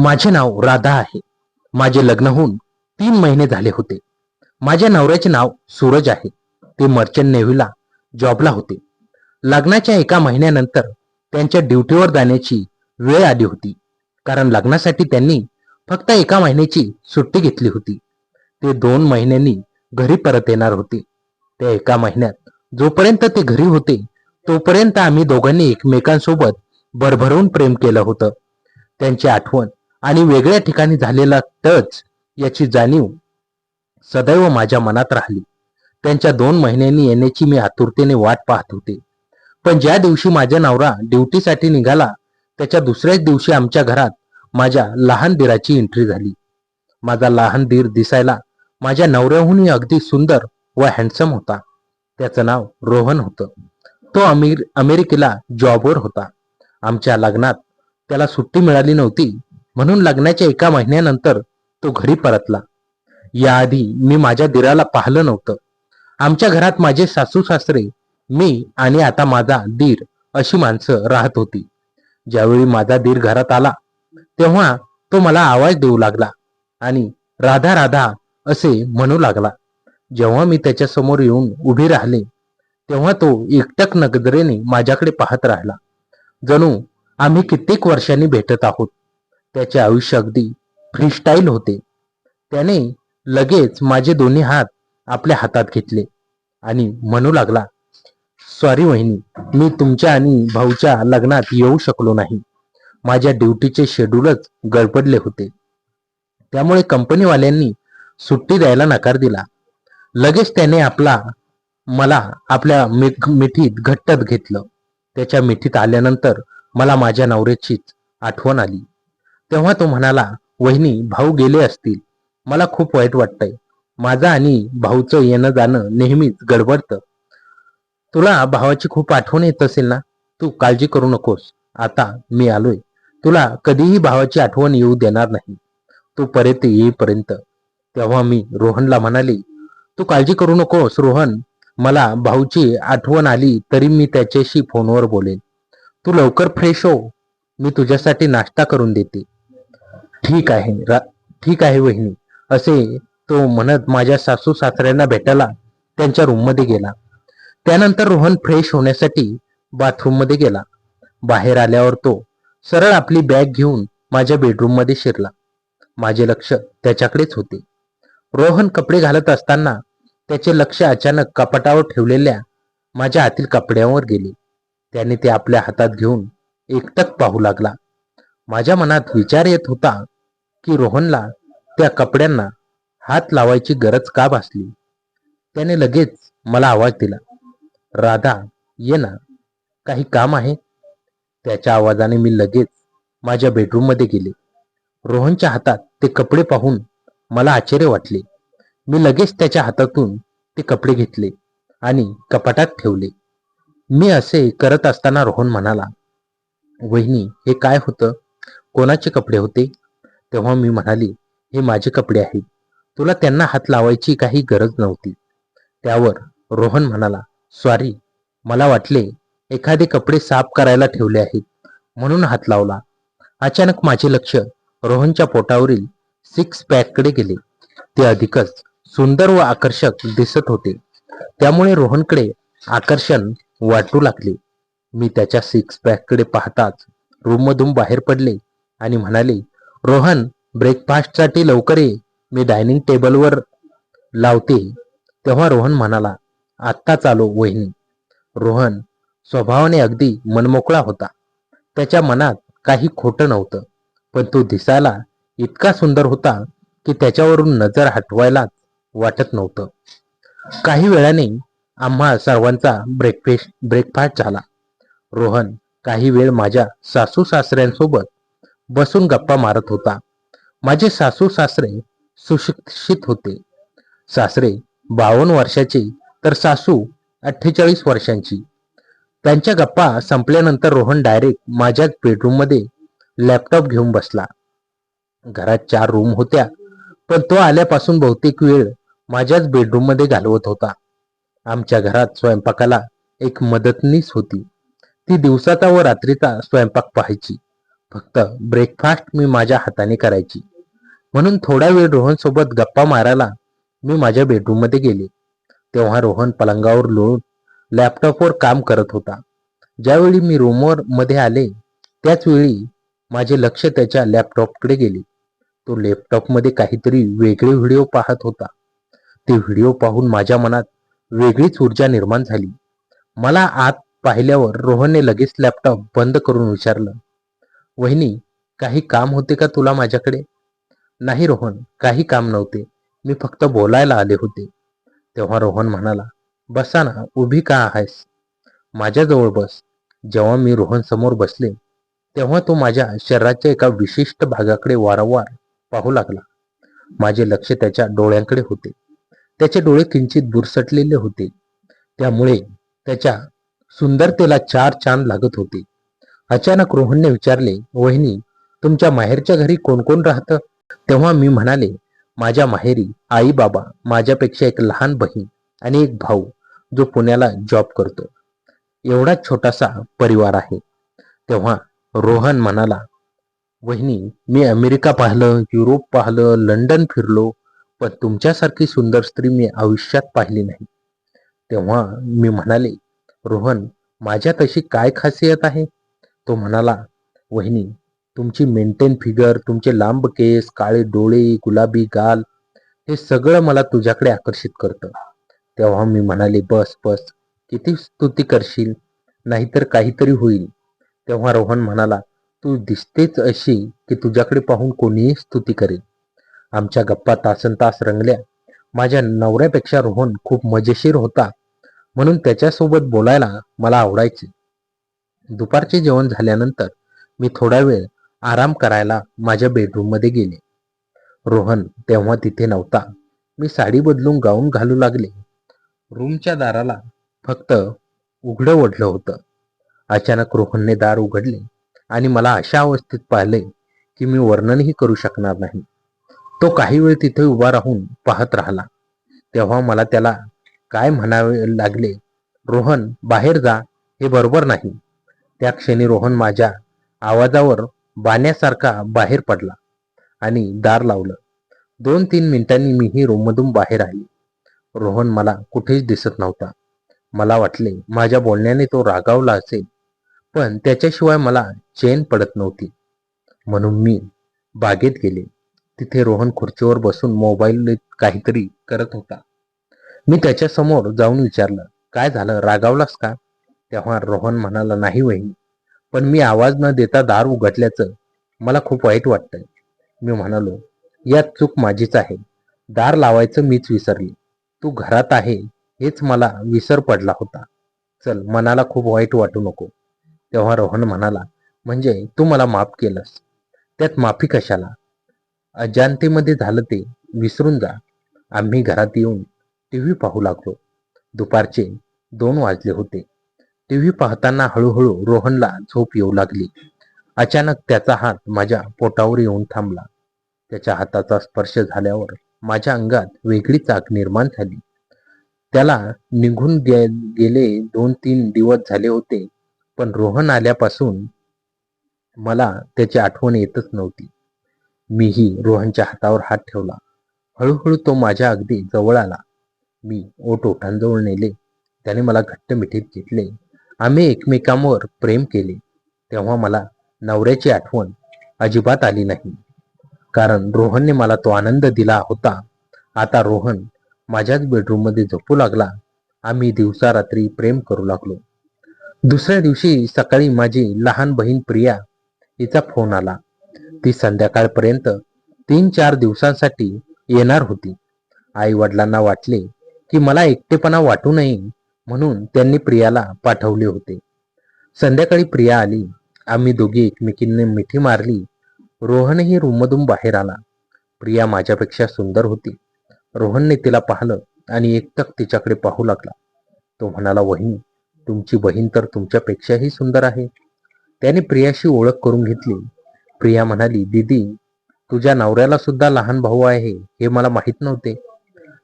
माझे नाव राधा आहे. माझे लग्न होऊन 3 महिने झाले होते. माझ्या नवऱ्याचे नाव सूरज आहे. ते मर्चंट नेव्हीला जॉबला होते. लग्नाच्या 1 महिन्यानंतर त्यांच्या ड्युटीवर जाण्याची वेळ आली होती. कारण लग्नासाठी त्यांनी फक्त 1 महिन्याची सुट्टी घेतली होती. ते 2 महिन्यांनी घरी परत येणार होते. त्या 1 महिन्यात जोपर्यंत ते घरी होते तोपर्यंत आम्ही दोघांनी एकमेकांसोबत भरभरून प्रेम केलं होतं. त्यांची आठवण आणि वेगळ्या ठिकाणी झालेला टच याची जाणीव सदैव माझ्या मनात राहिली. त्यांच्या 2 महिन्यांनी येण्याची मी आतुरतेने वाट पाहत होते. पण ज्या दिवशी माझा नवरा ड्युटीसाठी निघाला त्याच्या दुसऱ्याच दिवशी आमच्या घरात माझ्या लहान दीराची एंट्री झाली. माझा लहान दीर दिसायला माझ्या नवऱ्याहूनही अगदी सुंदर व हँडसम होता. त्याचं नाव रोहन होतं. तो अमेरिकेला जॉबवर होता. आमच्या लग्नात त्याला सुट्टी मिळाली नव्हती, म्हणून लग्नाच्या 1 महिन्यानंतर तो घरी परतला. याआधी मी माझ्या दीराला पाहिलं नव्हतं. आमच्या घरात माझे सासू सासरे, मी आणि आता माझा दीर अशी माणसं राहत होती. ज्यावेळी माझा दीर घरात आला तेव्हा तो मला आवाज देऊ लागला आणि राधा राधा असे म्हणू लागला. जेव्हा मी त्याच्या समोर येऊन उभी राहिले तेव्हा तो एकटक नजरेने माझ्याकडे पाहत राहिला, जणू आम्ही कित्येक वर्षांनी भेटत आहोत. त्याचे आयुष्य अगदी फ्रीस्टाईल होते. त्याने लगेच माझे दोन्ही हात आपल्या हातात घेतले आणि म्हणू लागला, सॉरी वहिनी, मी तुमच्या आणि भाऊच्या लग्नात येऊ शकलो नाही. माझ्या ड्युटीचे शेड्यूलच गडबडले होते. त्यामुळे कंपनीवाल्यांनी सुट्टी द्यायला नकार दिला. लगेच त्याने मला आपल्या मिठीत घट्ट घेतलं. त्याच्या मिठीत आल्यानंतर मला माझ्या नवऱ्याचीच आठवण आली. तेव्हा तो म्हणाला, वहिनी, भाऊ गेले असतील. मला खूप वाईट वाटतंय. माझं आणि भाऊचं येणं जाणं नेहमीच गडबडतं. तुला भावाची खूप आठवण येत असेल ना? तू काळजी करू नकोस. आता मी आलोय. तुला कधीही भावाची आठवण येऊ देणार नाही, तू परत येईपर्यंत. तेव्हा मी रोहनला म्हणाले, तू काळजी करू नकोस रोहन. मला भाऊची आठवण आली तरी मी त्याच्याशी फोनवर बोलेन. तू लवकर फ्रेश हो. मी तुझ्यासाठी नाश्ता करून देते. ठीक आहे वहिनी, असे तो म्हणत माझ्या सासू सासऱ्यांना भेटायला त्यांच्या रूममध्ये गेला. त्यानंतर रोहन फ्रेश होण्यासाठी बाथरूममध्ये गेला. बाहेर आल्यावर तो सरळ आपली बॅग घेऊन माझ्या बेडरूममध्ये शिरला. माझे लक्ष त्याच्याकडेच होते. रोहन कपडे घालत असताना त्याचे लक्ष अचानक कपाटावर ठेवलेल्या माझ्या हातील कपड्यांवर गेले. त्याने ते आपल्या हातात घेऊन एकटक पाहू लागला. माझ्या मनात विचार येत होता की रोहनला त्या कपड्यांना हात लावायची गरज का भासली. त्याने लगेच मला आवाज दिला, राधा, ये ना, काही काम आहे? त्याच्या आवाजाने मी लगेच माझ्या बेडरूममध्ये गेले. रोहनच्या हातात ते कपडे पाहून मला आश्चर्य वाटले. मी लगेच त्याच्या हातातून ते कपडे घेतले आणि कपाटात ठेवले. मी असे करत असताना रोहन म्हणाला, वहिनी, हे काय होतं? कोणाचे कपडे होते? तेव्हा मी म्हणाली, हे माझे कपडे आहेत. तुला त्यांना हात लावायची काही गरज नव्हती. त्यावर रोहन म्हणाला, सॉरी, मला वाटले एखादे कपडे साफ करायला ठेवले आहेत म्हणून हात लावला. अचानक माझे लक्ष रोहनच्या पोटावरील 6 पॅककडे गेले. ते अधिकच सुंदर व आकर्षक दिसत होते. त्यामुळे रोहनकडे आकर्षण वाटू लागले. मी त्याच्या 6 पॅककडे पाहताच रूममधून बाहेर पडले आणि म्हणाले, रोहन, ब्रेकफास्टसाठी लवकर ये, मी डायनिंग टेबलवर लावते. तेव्हा रोहन म्हणाला, आत्ताच आलो वहिनी. रोहन स्वभावाने अगदी मनमोकळा होता. त्याच्या मनात काही खोटं नव्हतं, पण तो दिसायला इतका सुंदर होता की त्याच्यावरून नजर हटवायलाच वाटत नव्हतं. काही वेळाने आम्हा सर्वांचा ब्रेकफास्ट झाला. रोहन काही वेळ माझ्या सासू सासऱ्यांसोबत बसून गप्पा मारत होता. माझे सासू सासरे सुशिक्षित होते. सासरे 52 वर्षाचे तर सासू 48 वर्षांची. त्यांच्या गप्पा संपल्यानंतर रोहन डायरेक्ट माझ्याच बेडरूममध्ये लॅपटॉप घेऊन बसला. घरात 4 रूम होत्या, पण तो आल्यापासून बहुतेक वेळ माझ्याच बेडरूममध्ये घालवत होता. आमच्या घरात स्वयंपाकाला एक मदतनीस होती. ती दिवसाचा व रात्रीचा स्वयंपाक पाहायची. फक्त ब्रेकफास्ट मी माझ्या हाताने करायची. म्हणून थोडा वेळ रोहन सोबत गप्पा मारायला मी माझ्या बेडरूम मध्ये गेले. तेव्हा रोहन पलंगावर लोळून लॅपटॉपवर काम करत होता. ज्यावेळी मी रूमवर मध्ये आले त्याच वेळी माझे लक्ष त्याच्या लॅपटॉपकडे गेले. तो लॅपटॉपमध्ये काहीतरी वेगळे व्हिडिओ पाहत होता. ते व्हिडिओ पाहून माझ्या मनात वेगळीच ऊर्जा निर्माण झाली. मला आत पाहिल्यावर रोहनने लगेच लॅपटॉप बंद करून विचारलं, "वहिनी, काही काम होते का तुला माझ्याकडे?" "नाही रोहन, काही काम नव्हते. मी फक्त बोलायला आले होते." तेव्हा रोहन म्हणाला, "बसा ना, उभी का आहेस? माझ्याजवळ बस." जेव्हा मी रोहन समोर बसले तेव्हा तो माझ्या शरीराच्या एका विशिष्ट भागाकडे वारंवार पाहू लागला. माझे लक्ष त्याच्या डोळ्यांकडे होते. त्याचे डोळे किंचित बुरसटलेले होते. त्यामुळे त्याच्या सुंदरतेला चार चांद लागत होते. अचानक रोहनने विचारले, "वहिनी, तुमच्या माहेरच्या घरी कोण कोण राहतं?" तेव्हा मी म्हणाले, "माझ्या माहेरी आई बाबा, माझ्यापेक्षा एक लहान बहीण आणि एक भाऊ जो पुण्याला जॉब करतो. एवढाच छोटासा परिवार आहे." तेव्हा रोहन म्हणाला, "वहिनी, मी अमेरिका पाहिलं, युरोप पाहिलं, लंडन फिरलो, पण तुमच्यासारखी सुंदर स्त्री मी आयुष्यात पाहिली नाही." तेव्हा मी म्हणाले, "रोहन, माझ्यात अशी काय खासियत आहे?" तो म्हणाला, "वहिनी, तुमची मेंटेन फिगर, तुमचे लांब केस, काळे डोळे, गुलाबी गाल, हे सगळं मला तुझ्याकडे आकर्षित करतं." तेव्हा मी म्हणाले, "बस बस, किती स्तुती करशील, नाहीतर काहीतरी होईल." तेव्हा रोहन म्हणाला, "तू दिसतेच अशी की तुझ्याकडे पाहून कोणीही स्तुती करेल." आमच्या गप्पा तासनतास रंगल्या. माझ्या नवऱ्यापेक्षा रोहन खूप मजेशीर होता, म्हणून त्याच्यासोबत बोलायला मला आवडायचे. दुपारचे जेवण झाल्यानंतर मी थोडा वेळ आराम करायला माझ्या बेडरूम मध्ये गेले. रोहन तेव्हा तिथे नव्हता. मी साडी बदलून गाऊन घालू लागले. रूमच्या दाराला फक्त उघडं ओढलं होतं. अचानक रोहनने दार उघडले आणि मला अशा अवस्थेत पाहिले की मी वर्णनही करू शकणार नाही. तो काही वेळ तिथे उभा राहून पाहत राहिला. तेव्हा मला त्याला काय म्हणावे लागले, "रोहन, बाहेर जा, हे बरोबर नाही." त्या क्षणी रोहन माझ्या आवाजावर बाण्यासारखा बाहेर पडला आणि दार लावलं. 2-3 मिनिटांनी मीही रूममधून बाहेर आले. रोहन मला कुठेच दिसत नव्हता. मला वाटले माझ्या बोलण्याने तो रागावला असेल, पण त्याच्याशिवाय मला चैन पडत नव्हती. म्हणून मी बागेत गेले. तिथे रोहन खुर्चीवर बसून मोबाईल काहीतरी करत होता. मी त्याच्या समोर जाऊन विचारलं, "काय झालं, रागावलास का?" तेव्हा रोहन म्हणाला, "नाही वहिनी, पण मी आवाज न देता दार उघडल्याचं मला खूप वाईट वाटतंय." मी म्हणालो, "यात चूक माझीच आहे. दार लावायचं मीच विसरली. तू घरात आहे हेच मला विसर पडला होता. चल, मनाला खूप वाईट वाटू नको." तेव्हा रोहन म्हणाला, "म्हणजे तू मला माफ केलंस? त्यात माफी कशाला? अजाणतेमध्ये झालं ते विसरून जा." आम्ही घरात येऊन टीव्ही पाहू लागलो. दुपारचे 2 वाजले होते. टीव्ही पाहताना हळूहळू रोहनला झोप येऊ लागली. अचानक त्याचा हात माझ्या पोटावर येऊन थांबला. त्याच्या हाताचा स्पर्श झाल्यावर माझ्या अंगात वेगळीच आग निर्माण झाली. त्याला निघून गेले 2-3 दिवस झाले होते, पण रोहन आल्यापासून मला त्याची आठवण येतच नव्हती. मीही रोहनच्या हातावर हात ठेवला. हळूहळू तो माझ्या अगदी जवळ आला. मी ओठांजवळ नेले. त्याने मला घट्ट मिठीत घेतले. आम्ही एकमेकांवर प्रेम केले. तेव्हा मला नवऱ्याची आठवण अजिबात आली नाही, कारण रोहनने मला तो आनंद दिला होता. आता रोहन माझ्याच बेडरूम मध्ये झोपू लागला. आम्ही दिवसा रात्री प्रेम करू लागलो. दुसऱ्या दिवशी सकाळी माझी लहान बहीण प्रिया हिचा फोन आला. ती संध्याकाळपर्यंत 3-4 दिवसांसाठी येणार होती. आई वडिलांना वाटले की मला एकटेपणा वाटू नये म्हणून त्यांनी प्रियाला पाठवले होते. संध्याकाळी प्रिया आली. आम्ही दोघी एकमेकींना मिठी मारली. रोहनही रूममधून बाहेर आला. प्रिया माझ्यापेक्षा सुंदर होती. रोहनने तिला पाहिलं आणि एकटक तिच्याकडे पाहू लागला. तो म्हणाला, "वहिनी, तुमची बहीण तर तुमच्यापेक्षाही सुंदर आहे." त्याने प्रियाशी ओळख करून घेतली. प्रिया म्हणाली, "दीदी, तुझ्या नवऱ्याला सुद्धा लहान भाऊ आहे हे मला माहित नव्हते."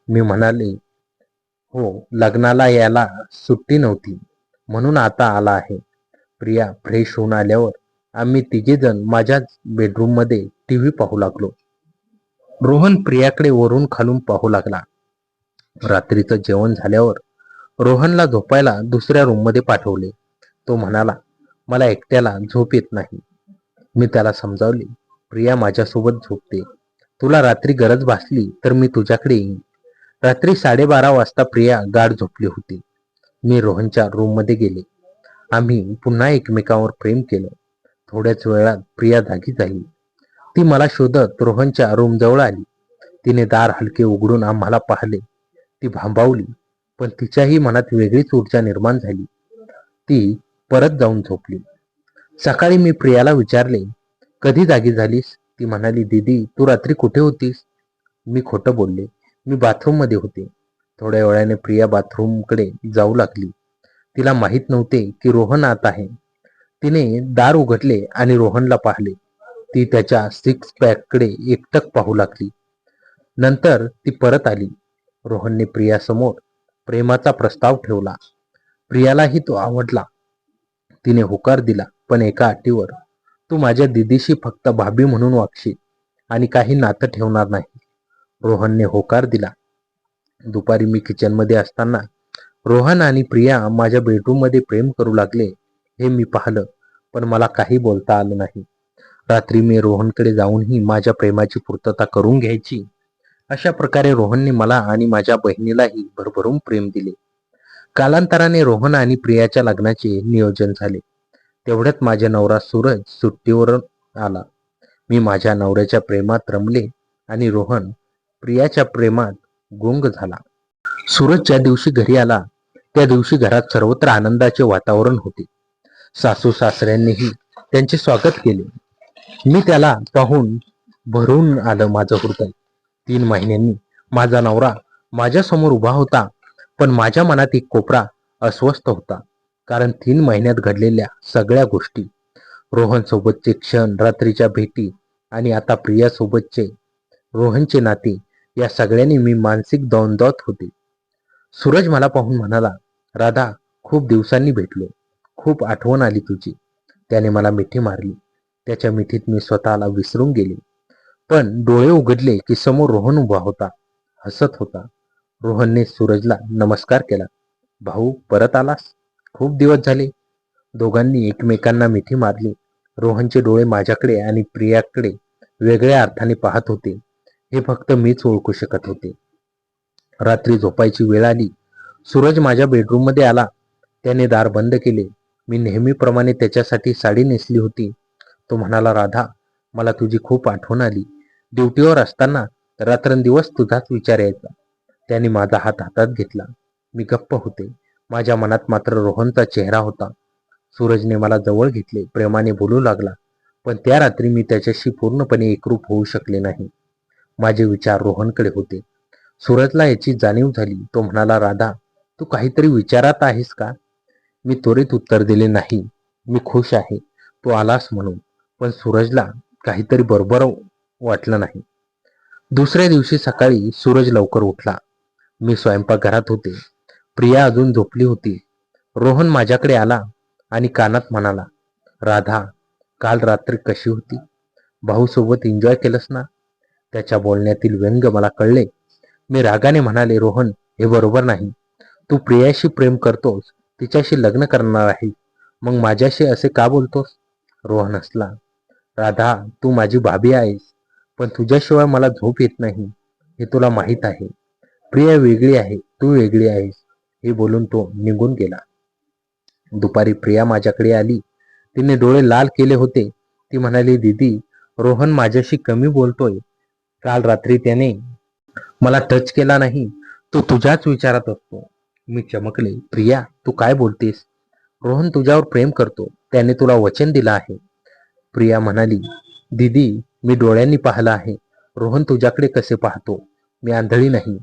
मी म्हणाले, "हो, लग्नाला याला सुट्टी नव्हती म्हणून आता आला आहे." प्रिया फ्रेश होऊन आल्यावर आम्ही तिघेजण माझ्याच बेडरूममध्ये टीव्ही पाहू लागलो. रोहन प्रियाकडे वरून खालून पाहू लागला. रात्रीचं जेवण झाल्यावर रोहनला झोपायला दुसऱ्या रूममध्ये पाठवले. तो म्हणाला, मला एकट्याला झोप येत नाही. मी त्याला समजावले, प्रिया माझ्यासोबत झोपते. तुला रात्री गरज भासली तर मी तुझ्याकडे येईन. रात्री 12:30 वाजता प्रिया गाढ झोपली होती. मी रोहनच्या रूममध्ये गेले. आम्ही पुन्हा एकमेकांवर प्रेम केलं. थोड्याच वेळात प्रिया जागी झाली. ती मला शोधत रोहनच्या रूमजवळ आली. तिने दार हलके उघडून आम्हाला पाहिले. ती भांबावली, पण तिच्याही मनात वेगळीच ऊर्जा निर्माण झाली. ती परत जाऊन झोपली. सकाळी मी प्रियाला विचारले, कधी जागी झालीस? ती म्हणाली, दीदी तू रात्री कुठे होतीस? मी खोटं बोलले. मी बाथरूम मध्ये होते. थोड्या वेळाने प्रिया बाथरूमकडे जाऊ लागली. तिला माहित नव्हते की रोहन आत आहे. तिने दार उघडले आणि रोहनला पाहिले. ती त्याच्या सिक्स पॅककडे एकटक पाहू लागली. नंतर ती परत आली. रोहनने प्रियासमोर प्रेमाचा प्रस्ताव ठेवला. प्रियालाही तो आवडला. तिने होकार दिला, पण एका अटीवर, तू माझ्या दीदीशी फक्त भाभी म्हणून वागशील आणि काही नातं ठेवणार नाही. रोहनने होकार दिला. दुपारी मी किचनमध्ये असताना रोहन आणि प्रिया माझ्या बेडरूममध्ये प्रेम करू लागले हे मी पाहिलं, पण मला काही बोलता आलं नाही. रात्री मी रोहनकडे जाऊनही माझ्या प्रेमाची पूर्तता करून घ्यायची. अशा प्रकारे रोहनने मला आणि माझ्या बहिणीलाही भरभरून प्रेम दिले. कालांतराने रोहन आणि प्रियाच्या लग्नाचे नियोजन झाले. तेवढ्यात माझा नवरा सूरज सुट्टीवर आला. मी माझ्या नवऱ्याच्या प्रेमात रमले आणि रोहन प्रियाच्या प्रेमात गुंग झाला. सूरज ज्या दिवशी घरी आला त्या दिवशी घरात सर्वत्र आनंदाचे वातावरण होते. सासू सासऱ्यांनीही त्यांचे स्वागत केले. मी त्याला पाहून भरून आलं माझं हृदय. 3 महिन्यांनी माझा नवरा माझ्या समोर उभा होता, पण माझ्या मनात एक कोपरा अस्वस्थ होता. कारण 3 महिन्यात घडलेल्या सगळ्या गोष्टी, रोहन सोबतचे क्षण, रात्रीच्या भेटी आणि आता प्रिया सोबतचे रोहनचे नाते, या सगळ्यांनी मी मानसिक द्वंद्वात होते. सूरज मला पाहून म्हणाला, राधा खूप दिवसांनी भेटलो, खूप आठवण आली तुझी. त्याने मला मिठी मारली. त्याच्या मिठीत मी स्वतःला विसरून गेले. पण डोळे उघडले की समोर रोहन उभा होता, हसत होता. रोहनने सूरजला नमस्कार केला. भाऊ परत आलास? खूप दिवस झाले. दोघांनी एकमेकांना मिठी मारली. रोहनचे डोळे माझ्याकडे आणि प्रियाकडे वेगळ्या अर्थाने पाहत होते. हे फक्त मीच ओळखू शकत होते. रात्री झोपायची वेळ आली. सूरज माझ्या बेडरूममध्ये आला. त्याने दार बंद केले. मी नेहमीप्रमाणे त्याच्यासाठी साडी नेसली होती. तो म्हणाला, राधा मला तुझी खूप आठवण आली. ड्युटीवर असताना रात्रंदिवस तुझाच विचार यायचा. त्याने माझा हात हातात घेतला. मी गप्प होते. माझ्या मनात मात्र रोहनचा चेहरा होता. सूरजने मला जवळ घेतले, प्रेमाने बोलू लागला. पण त्या रात्री मी त्याच्याशी पूर्णपणे एकरूप होऊ शकले नाही. माझे विचार रोहनकडे होते. सूरजला याची जाणीव झाली. तो म्हणाला, राधा तू काहीतरी विचारात आहेस का? मी त्वरित उत्तर दिले, नाही, मी खुश आहे तू आलास म्हणून. पण सूरजला काहीतरी बरोबर वाटलं नाही. दुसऱ्या दिवशी सकाळी सूरज लवकर उठला. मी स्वयंपाकघरात होते. प्रिया अजून झोपली होती. रोहन माझ्याकडे आला आणि कानात म्हणाला, राधा काल रात्री कशी होती? भाऊ सोबत एन्जॉय केलंस ना? त्याच्या बोलण्यातील व्यंग मला कळले. मी रागाने म्हणाले, रोहन हे बरोबर नाही. तू प्रियाशी प्रेम करतोस, तिच्याशी लग्न करणार आहे, मग माझ्याशी असे का बोलतोस? रोहन हसला. राधा तू माझी भाभी आहेस, पण तुझ्याशिवाय मला झोप येत नाही, हे तुला माहीत आहे. प्रिया वेगळी आहे, तू वेगळी आहेस. हे बोलून तो निघून गेला. दुपारी प्रिया माझ्याकडे आली. तिने डोळे लाल केले होते. ती म्हणाली, दीदी रोहन माझ्याशी कमी बोलतोय. काल रात्री त्याने मला टच केला नाही. तो तुझ्याच विचारात असतो. मी चमकले. प्रिया तू काय बोलतेस? रोहन तुझ्यावर प्रेम करतो, त्याने तुला वचन दिलं आहे. प्रिया म्हणाली, दीदी मी डोळ्यांनी पाहिलं आहे. रोहन तुझ्याकडे कसे पाहतो. मी आंधळी नाही.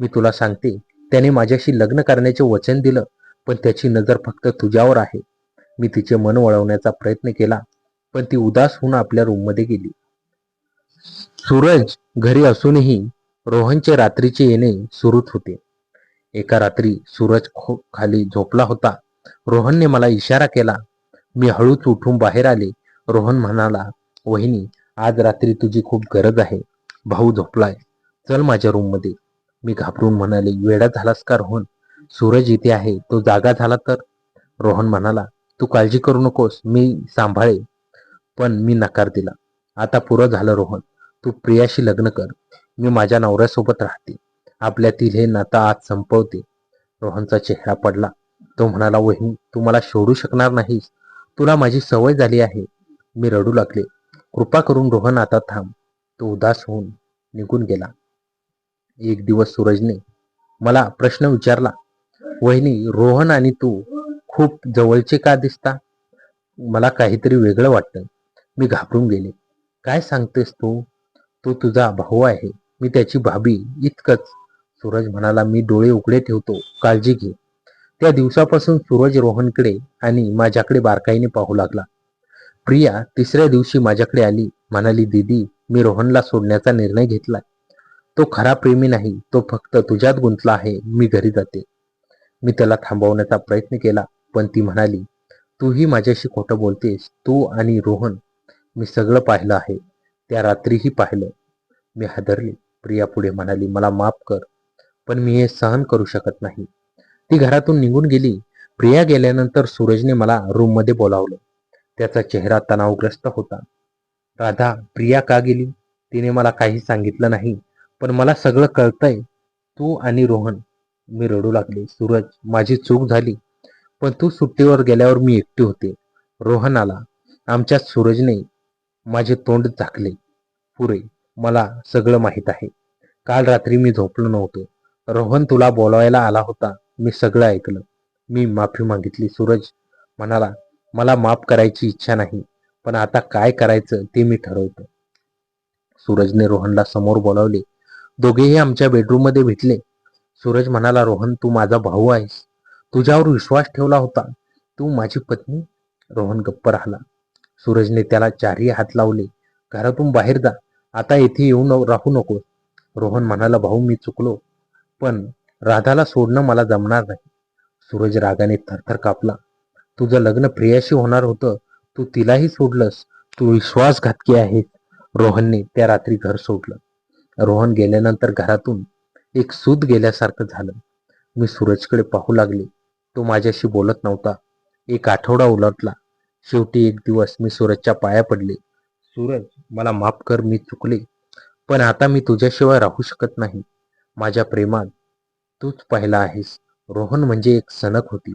मी तुला सांगते, त्याने माझ्याशी लग्न करण्याचे वचन दिलं, पण त्याची नजर फक्त तुझ्यावर आहे. मी तिचे मन वळवण्याचा प्रयत्न केला, पण ती उदास होऊन आपल्या रूममध्ये गेली. सूरज घरी असूनही रोहनचे रात्रीचे येणे सुरूच होते. एका रात्री सूरज खाली झोपला होता. रोहनने मला इशारा केला. मी हळूच उठून बाहेर आले. रोहन म्हणाला, वहिनी, आज रात्री तुझी खूप गरज आहे. भाऊ झोपलाय, चल माझ्या रूम मध्ये. मी घाबरून म्हणाले, वेडा झालास का रोहन? सूरज इथे आहे, तो जागा झाला तर? रोहन म्हणाला, तू काळजी करू नकोस, मी सांभाळे. पण मी नकार दिला. आता पुरं झालं रोहन, तू प्रियाशी लग्न कर. मी माझ्या नवऱ्यासोबत राहते. आपल्यातील हे नातं आज संपवते. रोहनचा चेहरा पडला. तो म्हणाला, वहिनी, तू मला सोडू शकणार नाहीस. तुला माझी सवय झाली आहे. मी रडू लागले. कृपा करून रोहन, आता थांब. तो उदास होऊन निघून गेला. एक दिवस सूरजने मला प्रश्न विचारला, वहिनी, रोहन आणि तू खूप जवळचे का दिसता? मला काहीतरी वेगळं वाटतं. मी घाबरून गेले. काय सांगतेस तू? तो तुझा भाऊ आहे, मी त्याची भाभी, इतकंच. सूरज म्हणाला, मी डोळे उघडे ठेवतो, काळजी घे. त्या दिवसापासून सूरज रोहनकडे आणि माझ्याकडे बारकाईने पाहू लागला. प्रिया तिसऱ्या दिवशी माझ्याकडे आली. म्हणाली, दीदी, मी रोहनला सोडण्याचा निर्णय घेतला. तो खरा प्रेमी नाही, तो फक्त तुझ्यात गुंतला आहे. मी घरी जाते. मी त्याला थांबवण्याचा प्रयत्न केला, पण ती म्हणाली, तूही माझ्याशी खोटं बोलतेस. तू आणि रोहन, मी सगळं पाहिलं आहे. त्या रात्रीही पाहिलं. मी हादरले. प्रिया पुढे म्हणाली, मला माफ कर, पण मी हे सहन करू शकत नाही. ती घरातून निघून गेली. प्रिया गेल्यानंतर सूरजने मला रूममध्ये बोलावलं. त्याचा चेहरा तणावग्रस्त होता. राधा, प्रिया का गेली? तिने मला काही सांगितलं नाही, पण मला सगळं कळतंय. तू आणि रोहन. मी रडू लागले. सूरज, माझी चूक झाली, पण तू सुट्टीवर गेल्यावर मी एकटी होते. रोहन आला. आमच्या सूरजने माझे तोंड झाकले. पुरे, मला सगळं माहीत आहे. काल रात्री मी झोपलो नव्हतो. रोहन तुला बोलवायला आला होता. मी सगळं ऐकलं. मी माफी मागितली. सूरज म्हणाला, मला माफ करायची इच्छा नाही, पण आता काय करायचं ते मी ठरवतो. सूरजने रोहनला समोर बोलावले. दोघेही आमच्या बेडरूम मध्ये भेटले. सूरज म्हणाला, रोहन, तू माझा भाऊ आहेस. तुझ्यावर विश्वास ठेवला होता. तू माझी पत्नी? रोहन गप्प राहिला. सूरजने त्याला चारही हात लावले. घरातून बाहेर जा. आता येथे येऊन राहू नको. रोहन म्हणाला, भाऊ, मी चुकलो, पण राधाला सोडणं मला जमणार नाही. सूरज रागाने थरथर कापला. तुझं लग्न प्रियाशी होणार होतं. तू तिलाही सोडलंस. तू विश्वासघातकी आहेस. रोहनने त्या रात्री घर सोडलं. रोहन गेल्यानंतर घरातून एक सूत गेल्यासारखं झालं. मी सूरजकडे पाहू लागले. तो माझ्याशी बोलत नव्हता. एक आठवडा उलटला. शेवटी एक दिवस मी सूरजच्या पाया पडले. सूरज, मला माफ कर, मी चुकले, पण आता मी तुझ्याशिवाय राहू शकत नाही. माझ्या प्रेमात तूच पहिला आहेस. रोहन म्हणजे एक सनक होती.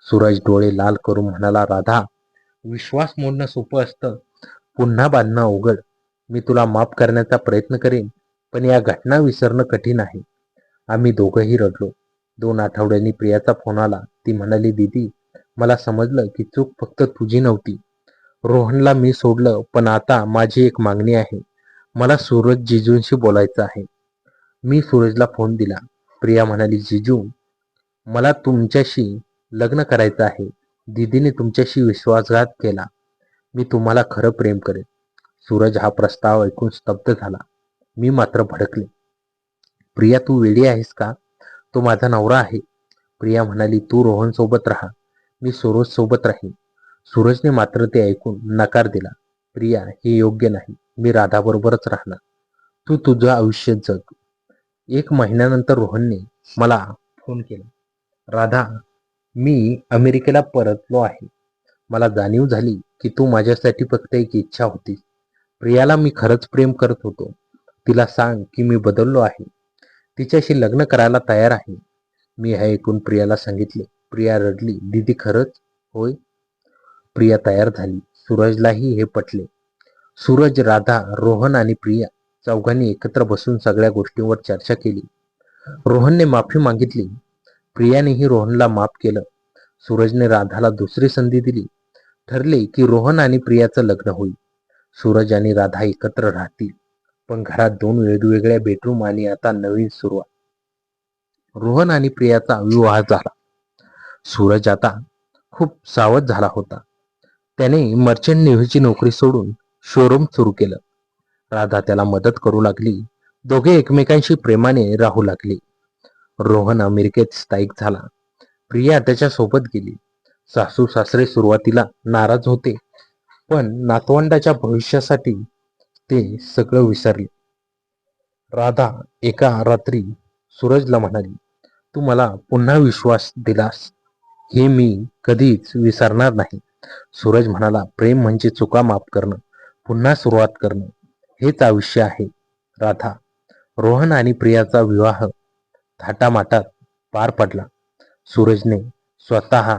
सूरज डोळे लाल करून म्हणाला, राधा, विश्वास मोडणं सोपं असतं, पुन्हा बांधणं अवघड. मी तुला माफ करण्याचा प्रयत्न करेन, पण या घटना विसरणं कठीण आहे. आम्ही दोघंही रडलो. 2 आठवड्यांनी प्रियाचा फोन आला. ती म्हणाली, दीदी, मला समजलं की चूक फक्त तुझी नव्हती. रोहनला मी सोडलं, पण आता माझी एक मागणी आहे. मला सूरज जिजूंशी बोलायचं आहे. मी सूरजला फोन दिला. प्रिया म्हणाली, जिजू, मला तुमच्याशी लग्न करायचं आहे. दीदीने तुमच्याशी विश्वासघात केला. मी तुम्हाला खरं प्रेम करेन. सूरज हा प्रस्ताव ऐकून स्तब्ध झाला. मी मात्र भडकले. प्रिया, तू वेडी आहेस का? तो माझा नवरा आहे. प्रिया म्हणाली, तू रोहन सोबत राहा, मी सूरज सोबत राहीन. सूरजने मात्र ते ऐकून नकार दिला. प्रिया, हे योग्य नाही. मी राधाबरोबरच राहणार. तू तुझं आयुष्य जग. 1 महिन्यानंतर रोहनने मला फोन केला. राधा, मी अमेरिकेला परतलो आहे. मला जाणीव झाली की तू माझ्यासाठी फक्त एक इच्छा होती. प्रियाला मी खरंच प्रेम करत होतो. तिला सांग की मी बदललो आहे. तिच्याशी लग्न करायला तयार आहे. मी हे ऐकून प्रियाला सांगितले. प्रिया रडली. दीदी, खरंच? होय. प्रिया तयार झाली. सूरजलाही हे पटले. सूरज, राधा, रोहन आणि प्रिया चौघांनी एकत्र बसून सगळ्या गोष्टींवर चर्चा केली. रोहनने माफी मागितली. प्रियानेही रोहनला माफ केलं. सूरजने राधाला दुसरी संधी दिली. ठरले की रोहन आणि प्रियाचं लग्न होईल. सूरज आणि राधा एकत्र राहतील, पण घरात 2 वेगवेगळ्या बेडरूम आणि आता नवीन सुरुवात. रोहन आणि प्रियाचा विवाह झाला. सूरज आता खूप सावध झाला होता. त्याने मर्चंट नेव्हीची नोकरी सोडून शोरूम सुरू केलं. राधा त्याला मदत करू लागली. दोघे एकमेकांशी प्रेमाने राहू लागले. रोहन अमेरिकेत स्थायिक झाला. प्रिया त्याच्या सोबत गेली. सासू सासरे सुरुवातीला नाराज होते, पण नातवंडाच्या भविष्यासाठी ते सगळं विसरले. राधा एका रात्री सूरजला म्हणाली, तू मला पुन्हा विश्वास दिलास हे मी कधीच विसरणार नाही. सूरज म्हणाला, प्रेम म्हणजे चुका माफ करणं, पुन्हा सुरुवात करणं, हेच आयुष्य आहे. राधा. रोहन आणि प्रियाचा विवाह थाटामाटात पार पडला. सूरजने स्वतः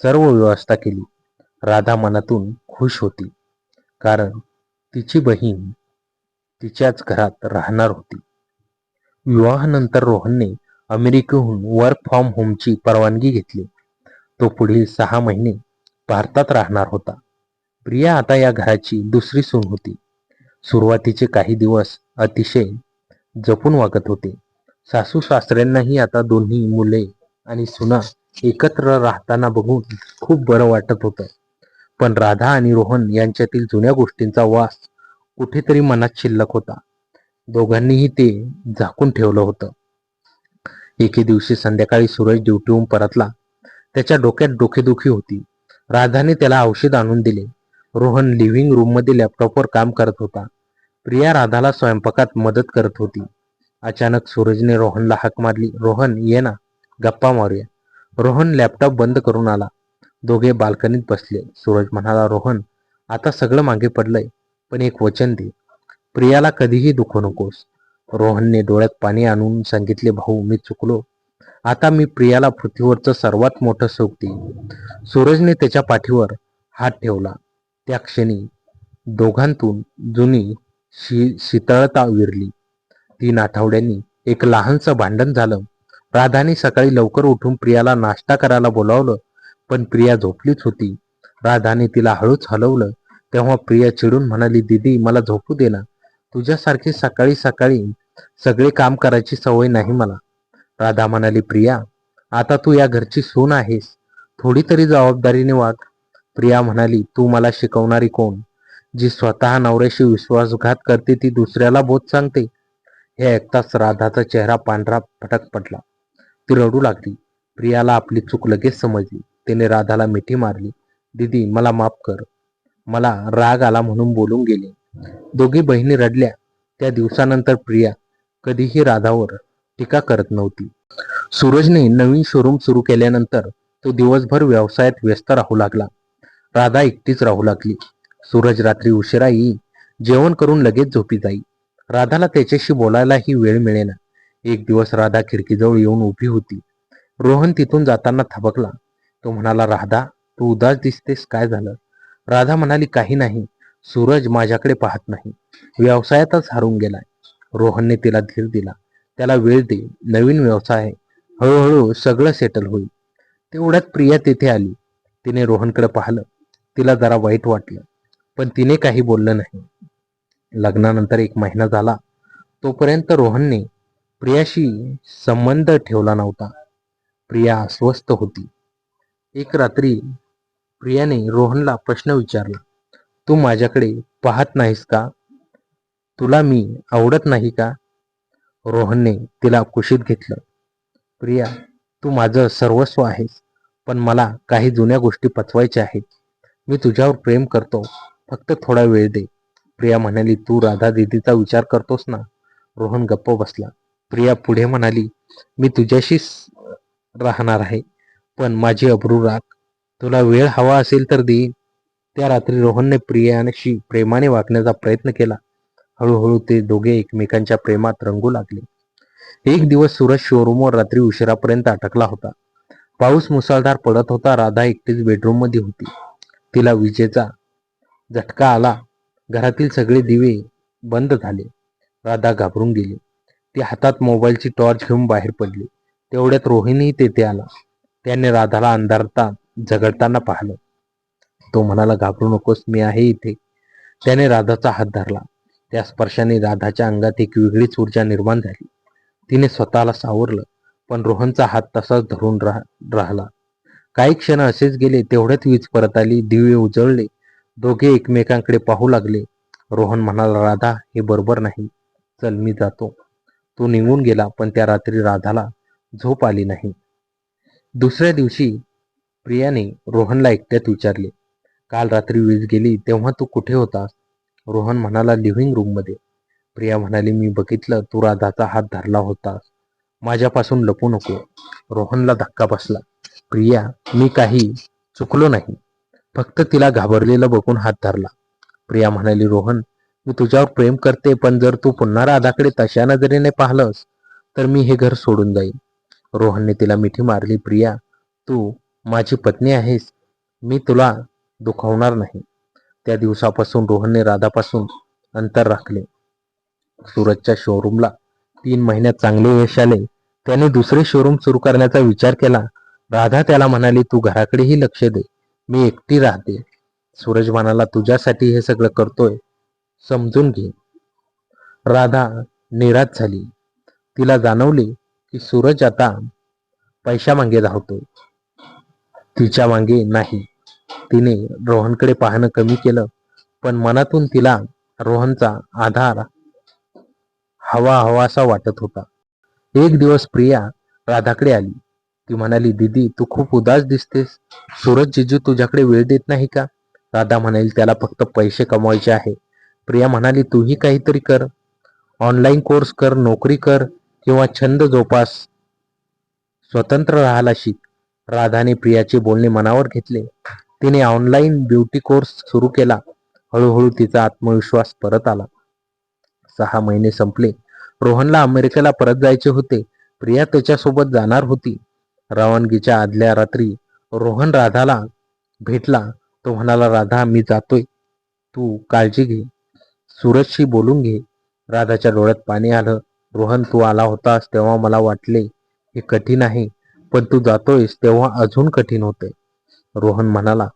सर्व व्यवस्था केली. राधा मनातून खुश होती, कारण तिची बहीण तिच्याच घरात राहणार होती. विवाहानंतर रोहनने अमेरिकेहून वर्क फ्रॉम होमची परवानगी घेतली. तो पुढील 6 महिने भारतात राहणार होता. प्रिया आता या घराची दुसरी सून होती. सुरुवातीचे काही दिवस अतिशय जपून वागत होते. सासू सासऱ्यांनाही आता दोन्ही मुले आणि सुना एकत्र राहताना बघून खूप बरं वाटत होतं. पण राधा आणि रोहन यांच्यातील जुन्या गोष्टींचा वास कुठेतरी मनात शिल्लक होता. दोघांनीही ते झाकून ठेवलं होतं. एके दिवशी संध्याकाळी सूरज ड्युटीहून परतला. त्याच्या डोक्यात डोकेदुखी होती. राधाने त्याला औषध आणून दिले. रोहन लिव्हिंग रूममध्ये लॅपटॉपवर काम करत होता. प्रिया राधाला स्वयंपाकात मदत करत होती. अचानक सूरजने रोहनला हाक मारली, रोहन ये ना, गप्पा मारूया. रोहन लॅपटॉप बंद करून आला. दोघे बाल्कनीत बसले. सूरज म्हणाला, रोहन आता सगळं मागे पडलंय, पण एक वचन दे, प्रियाला कधीही दुखवू नकोस. रोहनने डोळ्यात पाणी आणून सांगितले, भाऊ मी चुकलो. आता मी प्रियाला पृथ्वीवरचं सर्वात मोठं सुख देईन. सूरजने त्याच्या पाठीवर हात ठेवला. त्या क्षणी दोघांतून जुनी शीतळता विरली. 3 आठवड्यांनी एक लहानसं भांडण झालं. राधाने सकाळी लवकर उठून प्रियाला नाश्ता करायला बोलावलं, पण प्रिया झोपलीच होती. राधाने तिला हळूच हलवलं तेव्हा प्रिया चिडून म्हणाली, दीदी मला झोपू दे ना, तुझ्यासारखी सकाळी सकाळी सगळे काम करायची सवय नाही मला. राधा म्हणाली, प्रिया आता तू या घरची सून आहेस, थोडी तरी जबाबदारीने वाग. प्रिया म्हणाली, तू मला शिकवणारी कोण? जी स्वतः नवऱ्याशी विश्वासघात करते ती दुसऱ्याला बोध सांगते. हे ऐकताच राधाचा चेहरा पांढरा फटक पडला. ती रडू लागली. प्रियाला आपली चूक लगेच समजली. तिने राधाला मिठी मारली. दीदी मला माफ कर, मला राग आला म्हणून बोलून गेले. दोघी बहिणी रडल्या. त्या दिवसानंतर प्रिया कधीही राधावर टीका करत नव्हती. सूरजने नवीन शोरूम सुरू केल्यानंतर तो दिवसभर व्यवसायात व्यस्त राहू लागला. राधा एकटीच राहू लागली. सूरज रात्री उशिरा येई, जेवण करून लगेच झोपी जाई. राधाला त्याच्याशी बोलायलाही वेळ मिळेना. एक दिवस राधा खिडकीजवळ येऊन उभी होती. रोहन तिथून जाताना थबकला. तो म्हणाला, राधा तू उदास दिसतेस, काय झालं? राधा म्हणाली, काही नाही, सूरज माझ्याकडे पाहत नाही, व्यवसायातच हारून गेलाय. रोहनने तिला धीर दिला. त्याला वेळ दे, नवीन व्यवसाय आहे, हळूहळू सगळं सेटल होईल. तेवढ्यात प्रिया तिथे आली. तिने रोहनकडे पाहिलं. तिला जरा वाईट वाटलं, पण तिने काही बोललं नाही. लग्नानंतर 1 महिना झाला तोपर्यंत रोहनने प्रियाशी संबंध ठेवला नव्हता. प्रिया अस्वस्थ होती. एक रात्री प्रियाने रोहनला प्रश्न विचारला, तू माझ्याकडे पाहत नाहीस का? तुला मी आवडत नाही का? रोहनने तिला कुशीत घेतलं. प्रिया तू माझं सर्वस्व आहेस, पण मला काही जुन्या गोष्टी पचवायच्या आहेत. मी तुझ्यावर प्रेम करतो, फक्त थोडा वेळ दे. प्रिया म्हणाली, तू राधा दीदीचा विचार करतोस ना? रोहन गप्प बसला. प्रिया पुढे म्हणाली, मी तुझ्याशीच राहणार आहे, पण माझी अब्रू राख. तुला वेळ हवा असेल तर देईन. त्या रात्री रोहनने प्रियाशी प्रेमाने वागण्याचा प्रयत्न केला. हळूहळू ते दोघे एकमेकांच्या प्रेमात रंगू लागले. एक दिवस सूरज शोरूमवर रात्री उशिरापर्यंत अटकला होता. पाऊस मुसळधार पडत होता. राधा एकटीच बेडरूम मध्ये होती. तिला विजेचा झटका आला. घरातील सगळे दिवे बंद झाले. राधा घाबरून गेली. ती हातात मोबाईलची टॉर्च घेऊन बाहेर पडली. तेवढ्यात रोहिणीही तेथे आला. त्याने राधाला अंधारात झगडताना पाहिलं. तो म्हणाला, घाबरू नकोस, मी आहे इथे. त्याने राधाचा हात धरला. त्या स्पर्शाने राधाच्या अंगात एक वेगळीच ऊर्जा निर्माण झाली. तिने स्वतःला सावरलं, पण रोहनचा हात तसाच धरून राहिला. काही क्षण असेच गेले. तेवढ्यात वीज परत आली. दिवे उजळले. दोघे एकमेकांकडे पाहू लागले. रोहन म्हणाला, राधा हे बरोबर नाही, चल मी जातो. तो निघून गेला. पण त्या रात्री राधाला झोप आली नाही. दुसऱ्या दिवशी प्रियाने रोहनला एकट्यात विचारले, काल रात्री वीज गेली तेव्हा तू कुठे होतास? रोहन म्हणाला, लिव्हिंग रूम मध्ये. प्रिया म्हणाली, मी बघितलं तू राधाचा हात धरला होतास. माझ्यापासून लपू नको. रोहनला धक्का बसला. प्रिया, मी काही चुकलो नाही. फक्त तिला घाबरलेलं बघून हात धरला. प्रिया म्हणाली, रोहन, मी तुझ्यावर प्रेम करते, पण जर तू पुन्हा राधाकडे तशा नजरेने पाहिलंस तर मी हे घर सोडून जाईन. रोहनने तिला मिठी मारली. प्रिया, तू माझी पत्नी आहेस. मी तुला दुखावणार नाही. त्या दिवसापासून रोहनने राधापासून अंतर राखले. सूरजच्या शोरूमला 3 महिन्यात चांगले यश आले. त्याने दुसरे शोरूम सुरू करण्याचा विचार केला. राधा त्याला म्हणाली, तू घराकडेही लक्ष दे, मी एकटी राहते. सूरज म्हणाला, तुझ्यासाठी हे सगळं करतोय, समजून घे. राधा निराश झाली. तिला जाणवले की सूरज आता पैशा मागे धावतोय, तिच्या मागे नाही. तिने रोहनकडे पाहणं कमी केलं, पण मनातून तिला रोहनचा आधार हवासा वाटत होता. एक दिवस प्रिया राधाकडे आली. ती म्हणाली, दीदी, तू खूप उदास दिसतेस. सूरज जिजू तुझ्याकडे वेळ देत नाही का? राधा म्हणाली, त्याला फक्त पैसे कमवायचे आहे. प्रिया म्हणाली, तूही काहीतरी कर. ऑनलाईन कोर्स कर, नोकरी कर किंवा छंद जोपास. स्वतंत्र राहायला शिक. राधाने प्रियाचे बोलणे मनावर घेतले. तिने ऑनलाईन ब्युटी कोर्स सुरू केला. हळूहळू तिचा आत्मविश्वास परत आला. 6 महिने संपले. रोहनला अमेरिकेला परत जायचे होते. प्रिया त्याच्यासोबत जाणार होती. रवानगीच्या आदल्या रात्री रोहन राधाला भेटला. तो म्हणाला, राधा, मी जातोय, तू काळजी घे. सूरजशी बोलून घे. राधाच्या डोळ्यात पाणी आलं. रोहन, तू आला होतास तेव्हा मला वाटले हे कठीण आहे, पण तू जातोयस तेव्हा अजून कठीण होते. रोहन म्हणाला,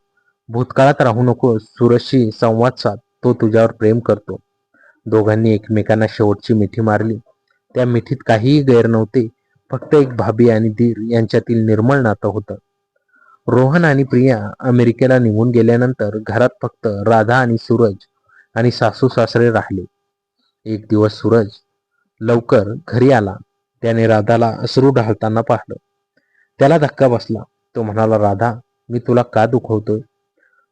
भूतकाळात राहू नको. सूरजशी संवाद साध, तो तुझ्यावर प्रेम करतो. दोघांनी एकमेकांना शेवटची मिठी मारली. त्या मिठीत काहीही गैर नव्हते, फक्त एक भाभी आणि दीर यांच्यातील निर्मळ नातं होतं. रोहन आणि प्रिया अमेरिकेला निघून गेल्यानंतर घरात फक्त राधा आणि सूरज आणि सासू सासरे राहिले. एक दिवस सूरज लवकर घरी आला. त्याने राधाला अश्रू ढाळताना पाहिलं. त्याला धक्का बसला. तो म्हणाला, राधा, मी तुला का दुखवतोय?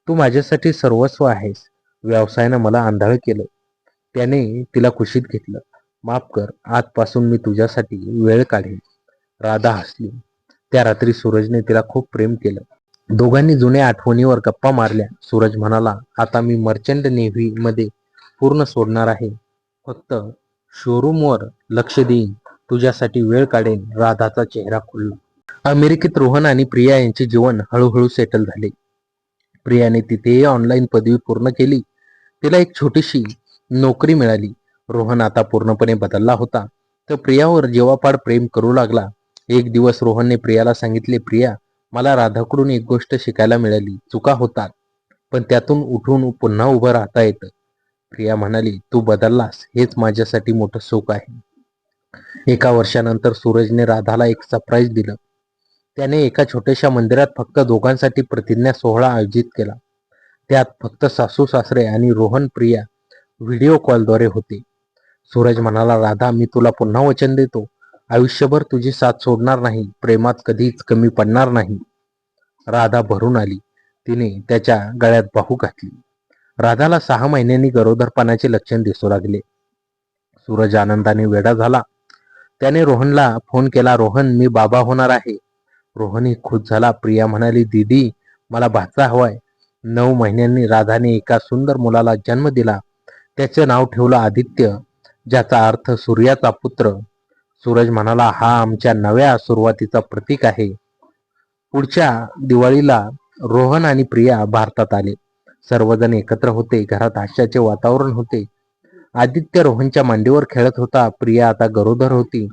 तू माझ्यासाठी सर्वस्व आहेस. व्यवसायानं मला आंधळ केलं. त्याने तिला कुशीत घेतलं. माफ कर, आजपासून मी तुझ्यासाठी वेळ काढेन. राधा हसली. त्या रात्री सूरजने तिला खूप प्रेम केलं. दोघांनी जुन्या आठवणीवर गप्पा मारल्या. सूरज म्हणाला, आता मी मर्चंट नेव्ही मध्ये पूर्ण सोडणार आहे. फक्त शोरूमवर लक्ष देईन, तुझ्यासाठी वेळ काढेन. राधाचा चेहरा खुलला. अमेरिकेत रोहन आणि प्रिया यांचे जीवन हळूहळू सेटल झाले. प्रियाने तिथेही ऑनलाईन पदवी पूर्ण केली. तिला एक छोटीशी नोकरी मिळाली. रोहन आता पूर्णपणे बदलला होता. तर प्रियावर जीवापाड प्रेम करू लागला. एक दिवस रोहनने प्रियाला सांगितले, प्रिया, मला राधाकडून एक गोष्ट शिकायला मिळाली. चुका होतात, पण त्यातून उठून पुन्हा उभं राहता येतं. प्रिया म्हणाली, तू बदललास हेच माझ्यासाठी मोठं सुख आहे. एका वर्षानंतर सूरजने राधाला एक सरप्राईज दिलं. त्याने एका छोट्याशा मंदिरात फक्त दोघांसाठी प्रतिज्ञा सोहळा आयोजित केला. त्यात फक्त सासू सासरे आणि रोहन प्रिया व्हिडिओ कॉलद्वारे होते. सूरज म्हणाला, राधा, मी तुला पुन्हा वचन देतो, आयुष्यभर तुझी साथ सोडणार नाही, प्रेमात कधीच कमी पडणार नाही. राधा भरून आली. तिने त्याच्या गळ्यात बाहू घातली. राधाला 6 महिन्यांनी गरोदरपणाचे लक्षण दिसू लागले. सूरज आनंदाने वेडा झाला. त्याने रोहनला फोन केला, रोहन, मी बाबा होणार आहे. रोहनही खुश झाला. प्रिया म्हणाली, दीदी, मला भाचा हवाय. 9 महिन्यांनी राधाने एका सुंदर मुलाला जन्म दिला. त्याचे नाव ठेवलं आदित्य, ज्याचा अर्थ सूर्याचा पुत्र. सूरज म्हणाला, हा आमच्या नव्या सुरुवातीचा प्रतीक आहे. पुढच्या दिवाळीला रोहन आणि प्रिया भारतात आले. सर्वजण एकत्र होते. घरात हास्याचे वातावरण होते. आदित्य रोहनच्या मांडीवर खेळत होता. प्रिया आता गरोदर होती.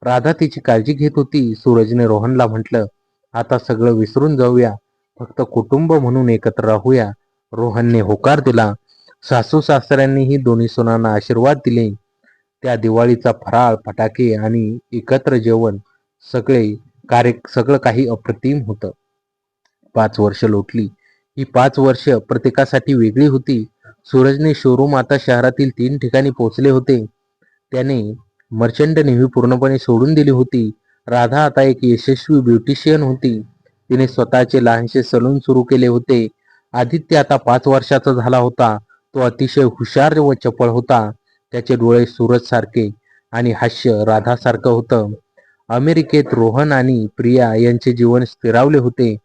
राधा तिची काळजी घेत होती. सूरजने रोहनला म्हटलं, आता सगळं विसरून जाऊया, फक्त कुटुंब म्हणून एकत्र राहूया. रोहनने होकार दिला. सासू सासऱ्यांनीही दोन्ही सुनांना आशीर्वाद दिले. त्या दिवाळीचा फराळ, फटाके आणि एकत्र जेवण, सगळं काही अप्रतिम होतं. 5 वर्ष लोटली. ही 5 वर्ष प्रत्येकासाठी वेगळी होती. सूरजने शोरूम आता शहरातील 3 ठिकाणी पोहोचले होते. त्याने मर्चंट नेव्ही पूर्णपणे सोडून दिली होती. राधा आता एक यशस्वी ब्युटिशियन होती. तिने स्वतःचे लहानसे सलून सुरू केले होते. आदित्य आता 5 वर्षाचा झाला होता. तो अतिशय हुशार व चपळ होता. त्याचे डोळे सूरज सारखे आणि हास्य राधासारखं होतं. अमेरिकेत रोहन आणि प्रिया यांचे जीवन स्थिरावले होते.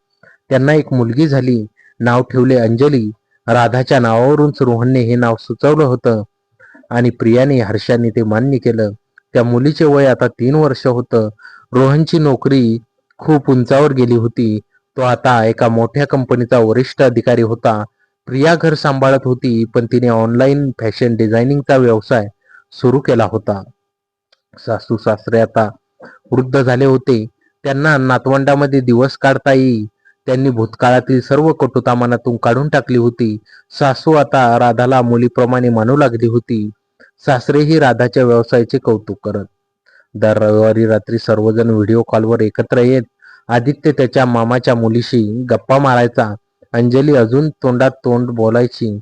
त्यांना एक मुलगी झाली. नाव ठेवले अंजली. राधाच्या नावावरूनच रोहनने हे नाव सुचवलं होतं आणि प्रियाने हर्षाने ते मान्य केलं. त्या मुलीचे वय आता 3 वर्ष होतं. रोहनची नोकरी खूप उंचावर गेली होती. तो आता एका मोठ्या कंपनीचा वरिष्ठ अधिकारी होता. प्रिया घर सांभाळत होती, पण तिने ऑनलाईन फॅशन डिझायनिंगचा व्यवसाय सुरू केला होता. सासू सासरे आता वृद्ध झाले होते. त्यांना नातवंडामध्ये दिवस काढता येईल. त्यांनी भूतकाळातील सर्व कटुता मनातून काढून टाकली होती. सासू आता राधाला मुलीप्रमाणे मानू लागली होती. सासरेही राधाच्या व्यवसायाचे कौतुक करत. दर रविवारी रात्री सर्वजण व्हिडिओ कॉलवर एकत्र येत. आदित्य त्याच्या मामाच्या मुलीशी गप्पा मारायचा. अंजली अजून तोंडात तोंड बोलायची,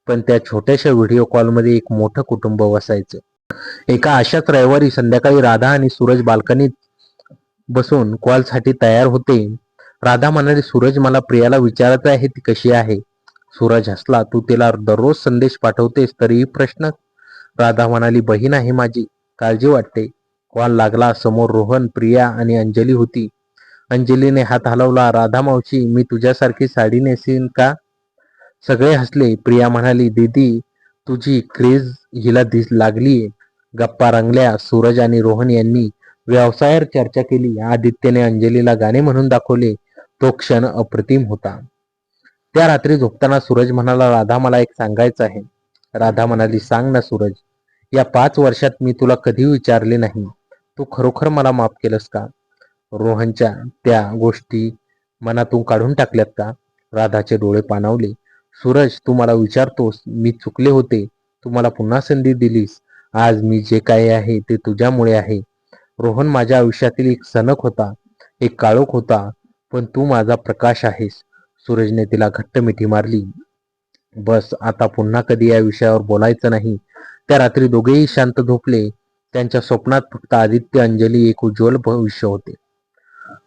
पण त्या छोट्याशा व्हिडिओ कॉलमध्ये एक मोठं कुटुंब वसायचं. एका अशाच रविवारी संध्याकाळी राधा आणि सूरज बाल्कनीत बसून कॉलसाठी तयार होते. राधा म्हणाली, सूरज, मला प्रियाला विचारायचं आहे, ती कशी आहे? सूरज हसला, तू तिला दररोज संदेश पाठवतेस तरीही प्रश्न? राधा म्हणाली, बहीण आहे माझी, काळजी वाटते. कॉल लागला. समोर रोहन, प्रिया आणि अंजली होती. अंजलीने हात हलवला. राधा मावशी, मी तुझ्यासारखी साडी नेसीन का? सगळे हसले. प्रिया म्हणाली, दीदी, तुझी क्रेज हिला लागलीये. गप्पा रंगल्या. सूरज आणि रोहन यांनी व्यवसायावर चर्चा केली. आदित्यने अंजलीला गाणे म्हणून दाखवले. तो क्षण अप्रतिम होता. त्या रात्री झोपताना सूरज म्हणाला, राधा, मला एक सांगायचं आहे. राधा म्हणाली, सांग ना सूरज. या 5 वर्षात मी तुला कधी विचारले नाही, तू खरोखर मला माफ केलंस का? रोहनच्या त्या गोष्टी मनातून काढून टाकल्यात का? राधाचे डोळे पाणावले. सूरज, तू मला विचारतोस, मी चुकले होते. तू मला पुन्हा संधी दिलीस. आज मी जे काही आहे ते तुझ्यामुळे आहे. रोहन माझ्या आयुष्यातील एक सनक होता, एक काळोख होता, पण तू माझा प्रकाश आहेस. सूरजने तिला घट्ट मिठी मारली. बस, आता पुन्हा कधी या विषयावर बोलायचं नाही. त्या रात्री दोघेही शांत झोपले. त्यांच्या स्वप्नात फक्त आदित्य, अंजली, एक उज्ज्वल भविष्य होते.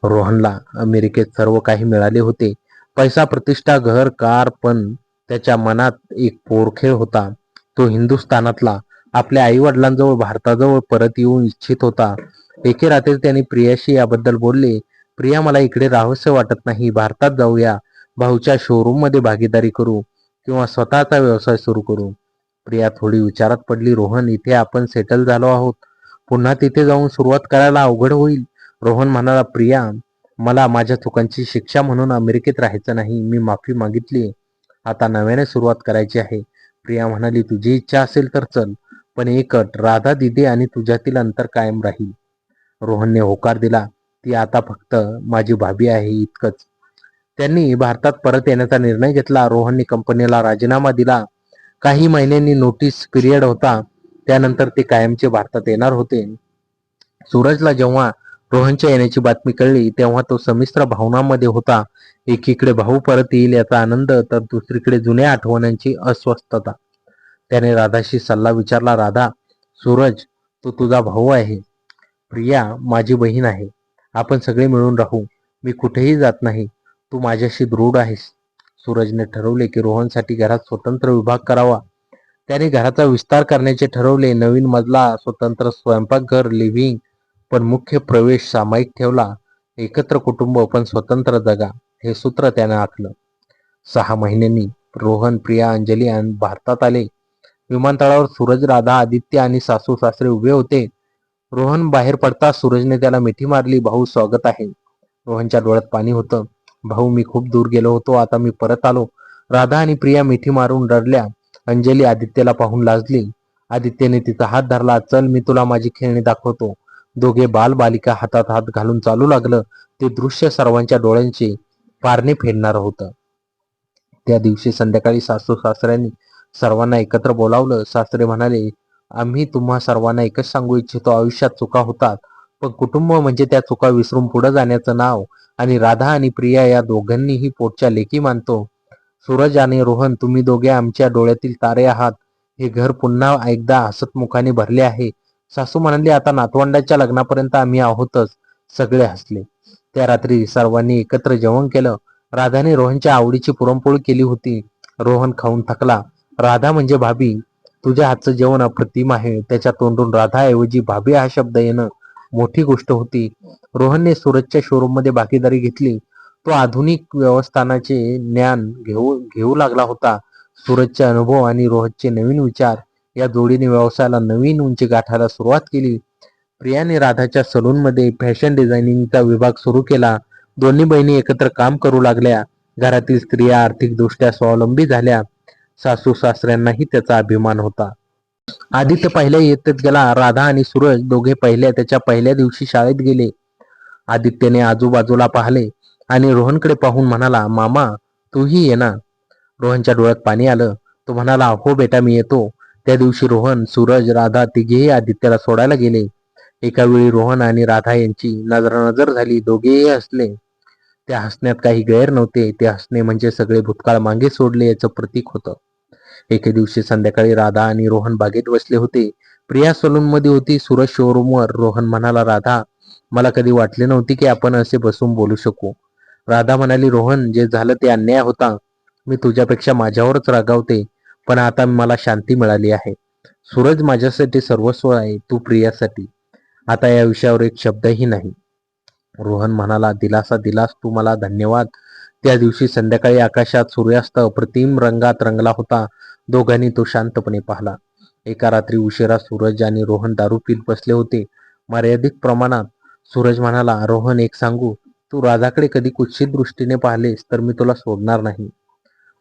रोहनला अमेरिकेत सर्व काही मिळाले होते, पैसा, प्रतिष्ठा, घर, कार, पण त्याच्या मनात एक पोरखेळ होता. तो हिंदुस्थानातला आपल्या आई वडिलांजवळ, भारताजवळ परत येऊ इच्छित होता. एके रात्री त्याने प्रियाशी याबद्दल बोलले. प्रिया, मला इकडे राहावंसं वाटत नाही, भारतात जाऊया. भाऊच्या शोरूम मध्ये भागीदारी करू किंवा स्वतःचा व्यवसाय सुरू करू. प्रिया थोडी विचारात पडली. रोहन, इथे आपण सेटल झालो आहोत, पुन्हा तिथे जाऊन सुरुवात करायला अवघड होईल. रोहन म्हणाला, प्रिया, मला माझ्या चुकांची शिक्षा म्हणून अमेरिकेत राहायचं नाही. मी माफी मागितली. आता नव्याने सुरुवात करायची आहे. प्रिया म्हणाली, तुझी इच्छा असेल तर चल, पण एक अट, राधा दिदी आणि तुझ्यातील अंतर कायम राहील. रोहनने होकार दिला. ती आता फक्त माझी भाभी आहे, इतकंच. त्यांनी भारतात परत येण्याचा निर्णय घेतला. रोहनने कंपनीला राजीनामा दिला. काही महिन्यांनी नोटीस पिरियड होता. त्यानंतर ते कायमचे भारतात येणार होते. सूरजला जेव्हा रोहनच्या येण्याची बातमी कळली तेव्हा तो संमिश्र भावनांमध्ये होता. एकीकडे भाऊ परत येईल याचा आनंद, तर दुसरीकडे जुन्या आठवणांची अस्वस्थता. त्याने राधाशी सल्ला विचारला. राधा, सूरज तो तुझा भाऊ आहे, प्रिया माझी बहीण आहे. आपण सगळे मिळून राहू. मी कुठेही जात नाही. तू माझ्याशी दृढ आहेस. सूरजने ठरवले की रोहनसाठी घरात स्वतंत्र विभाग करावा. त्याने घराचा विस्तार करण्याचे ठरवले. नवीन मजला, स्वतंत्र स्वयंपाकघर, लिव्हिंग, पण मुख्य प्रवेश सामायिक ठेवला. एकत्र कुटुंब पण स्वतंत्र जागा, हे सूत्र त्याने आखलं. 6 महिन्यांनी रोहन, प्रिया, अंजली भारतात आले. विमानतळावर सूरज, राधा, आदित्य आणि सासू सासरे उभे होते. रोहन बाहेर पडताच सूरजने त्याला मिठी मारली. भाऊ, स्वागत आहे. रोहनच्या डोळ्यात पाणी होतं. भाऊ, मी खूप दूर गेलो होतो, आता मी परत आलो. राधा आणि प्रिया मिठी मारून रडल्या. अंजली आदित्यला पाहून लाजली. आदित्यने तिचा हात धरला. चल, मी तुला माझी खेळणी दाखवतो. दोघे बाल बालिका हातात हात घालून चालू लागलं. ते दृश्य सर्वांच्या डोळ्यांचे पारणे फेडणारं होतं. त्या दिवशी संध्याकाळी सासू सासऱ्यांनी सर्वांना एकत्र बोलावलं. सासरे म्हणाले, आम्ही तुम्हा सर्वांना एकच सांगू इच्छितो, आयुष्यात चुका होतात, पण कुटुंब म्हणजे त्या चुका विसरून पुढे जाण्याचं नाव. आणि राधा आणि प्रिया या दोघांनीही पोटच्या लेकी मानतो. सूरज आणि रोहन, तुम्ही दोघे आमच्या डोळ्यातील तारे आहात. हे घर पुन्हा एकदा हसतमुखाने भरले आहे. सासू म्हणाली, आता नातवंडाच्या लग्नापर्यंत आम्ही आहोतच. सगळे हसले. त्या रात्री सर्वांनी एकत्र जेवण केलं. राधाने रोहनच्या आवडीची पुरणपोळी केली होती. रोहन खाऊन थकला. राधा म्हणजे भाभी, तुझ्या हातचं जेवण अप्रतिम आहे. त्याच्या तोंडून राधाऐवजी भाभी हा शब्द येणं मोठी गोष्ट होती. रोहनने सूरजच्या शोरूम मध्ये बाकीदारी घेतली. तो आधुनिक व्यवस्थानाचे ज्ञान घेऊ लागला होता. सूरजचे अनुभव आणि रोहनचे नवीन विचार या जोडीने व्यवसायाला नवीन उंची गाठायला सुरुवात केली. प्रियाने राधाच्या सलूनमध्ये फॅशन डिझायनिंगचा विभाग सुरू केला. दोन्ही बहिणी एकत्र काम करू लागल्या. घरातील स्त्रिया आर्थिकदृष्ट्या स्वावलंबी झाल्या. सासू सासऱ्यांनाही त्याचा अभिमान होता. आदित्य पहिल्या इयत्तेत गेला. राधा आणि सूरज दोघे त्याच्या पहिल्या दिवशी शाळेत गेले. आदित्यने आजूबाजूला पाहिले आणि रोहनकडे पाहून म्हणाला, मामा तूही ये ना. रोहनच्या डोळ्यात पाणी आलं. तो म्हणाला, हो बेटा मी येतो. त्या दिवशी रोहन, सूरज, राधा तिघेही आदित्यला सोडायला गेले. एका वेळी रोहन आणि राधा यांची नजरानजर झाली. दोघेही हसले. त्या हसण्यात काही गैर नव्हते. ते हसणे म्हणजे सगळे भूतकाळ मागे सोडले याचं प्रतीक होतं. एके दिवशी संध्याकाळी राधा आणि रोहन बागेत बसले होते. प्रिया सलून मध्ये होती, सूरज शोरूमवर. रोहन म्हणाला, राधा मला कधी वाटले नव्हते की आपण असे बसून बोलू शकू. राधा म्हणाली, रोहन जे झालं ते अन्याय होता. मी तुझ्यापेक्षा माझ्यावरच रागावते, पण आता मला शांती मिळाली आहे. सूरज माझ्यासाठी सर्वस्व आहे, तू प्रियासाठी. आता या विषयावर एक शब्दही नाही. रोहन म्हणाला, दिलासा दिलास तू मला, धन्यवाद. त्या दिवशी संध्याकाळी आकाशात सूर्यास्त अप्रतिम रंगात रंगला होता. दोघांनी तो शांतपणे पाहिला. एका रात्री उशिरा सूरज आणि रोहन दारू पीत बसले होते, मर्यादित प्रमाणात. सूरज म्हणाला, रोहन एक सांगू, तू राधाकडे कधी कुत्सित दृष्टीने पाहिलेस तर मी तुला सोडणार नाही.